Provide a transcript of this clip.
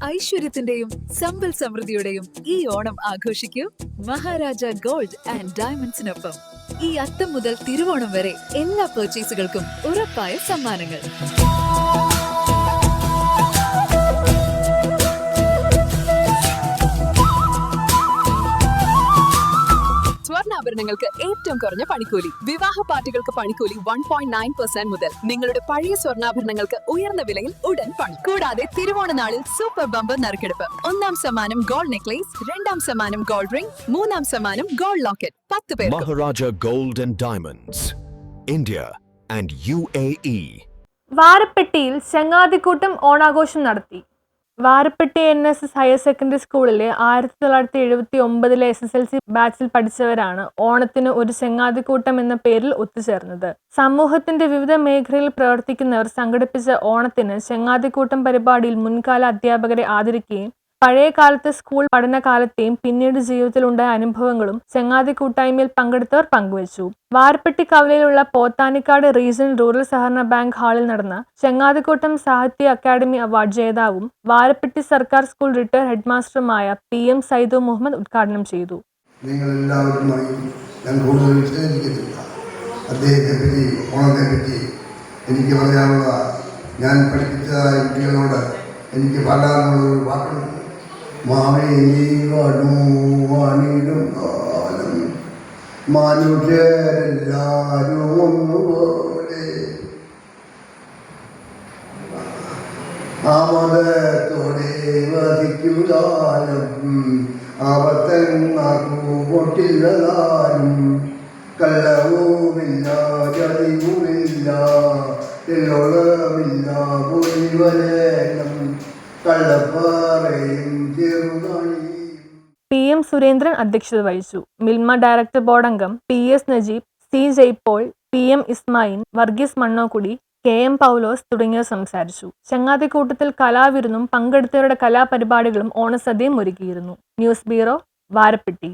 ഐശ്വര്യത്തിന്റെയും സമ്പൽ സമൃദ്ധിയുടെയും ഈ Onam ആഘോഷിക്കൂ Maharaja gold and ഡയമണ്ട്സിനൊപ്പം. ഈ അത്തം മുതൽ തിരുവോണം വരെ എല്ലാ പർച്ചേസുകൾക്കും ഉറപ്പായ സമ്മാനങ്ങൾ. സ്വർണ്ണാഭരണങ്ങൾക്ക് ഏറ്റവും കുറഞ്ഞ പണിക്കൂലി. വിവാഹ പാർട്ടികൾക്ക് പണിക്കൂലി 1.9% മുതൽ. നിങ്ങളുടെ പഴയ സ്വർണ്ണാഭരണങ്ങൾക്ക് ഉയർന്ന വിലയിൽ ഉടൻ പണം. കൂടാതെ തിരുവോണ നാളിൽ സൂപ്പർ ബമ്പർ നറുക്കെടുപ്പ്. 1ാം സമ്മാനം ഗോൾഡ് നെക്ലേസ്, 2ാം സമ്മാനം ഗോൾഡ് റിംഗ്, 3ാം സമ്മാനം ഗോൾഡ് ലോക്കറ്റ്. 10 പേർക്ക്. Maharaja Gold and Diamonds, India and UAE. വാരപ്പെട്ടിയിൽ ചങ്ങാതിക്കൂട്ടം ഓണാഘോഷം നടത്തി. വാരപ്പെട്ടി NSS ഹയർ സെക്കൻഡറി സ്കൂളിലെ 1979 SSLC ബാച്ചിൽ പഠിച്ചവരാണ് ഓണത്തിന് ഒരു ചങ്ങാതിക്കൂട്ടം എന്ന പേരിൽ ഒത്തുചേർന്നത്. സമൂഹത്തിന്റെ വിവിധ മേഖലയിൽ പ്രവർത്തിക്കുന്നവർ സംഘടിപ്പിച്ച ഓണത്തിന് ചങ്ങാതിക്കൂട്ടം പരിപാടിയിൽ മുൻകാല അധ്യാപകരെ ആദരിക്കുകയും പഴയ കാലത്തെ സ്കൂൾ പഠനകാലത്തെയും പിന്നീട് ജീവിതത്തിലുണ്ടായ അനുഭവങ്ങളും ചങ്ങാതി കൂട്ടായ്മയിൽ പങ്കെടുത്തവർ പങ്കുവച്ചു. വാരപ്പെട്ടി കവലയിലുള്ള പോത്താനിക്കാട് റീജിയണൽ റൂറൽ സഹകരണ ബാങ്ക് ഹാളിൽ നടന്ന ചങ്ങാതിക്കൂട്ടം സാഹിത്യ അക്കാദമി അവാർഡ് ജേതാവും വാരപ്പെട്ടി സർക്കാർ സ്കൂൾ റിട്ടയർഡ് ഹെഡ്മാസ്റ്ററുമായ PM സൈദു മുഹമ്മദ് ഉദ്ഘാടനം ചെയ്തു. എനിക്ക് പറയാനുള്ള, ഞാൻ പഠിപ്പിച്ച കുട്ടികളോട് എനിക്ക് പറയാനുള്ളൊരു വാക്കുണ്ട്. മാവേലിടും കാലം മനുഷ്യരെല്ലാരും ഒന്നുപോലെ ആമോദത്തോടെ വസിക്കും കാലം ആപത്തങ്ങാക്കൂ പൊട്ടില്ലതാരും കള്ളവുമില്ല ചതിവുമില്ല എല്ലോളമില്ല പൊലിവലേനം കള്ളപ്പാറയും ചെറുതായി. PM സുരേന്ദ്രൻ അധ്യക്ഷത വഹിച്ചു. മിൽമ ഡയറക്ടർ ബോർഡ് അംഗം PS Najeeb, C Jaipol, PM Ismail, Varghese Mannokkudi, KM Paulose തുടങ്ങിയവർ സംസാരിച്ചു. ചങ്ങാതിക്കൂട്ടത്തിൽ കലാവിരുന്നും പങ്കെടുത്തവരുടെ കലാപരിപാടികളും ഓണസദ്യയും ഒരുക്കിയിരുന്നു. News bureau, Varappetty.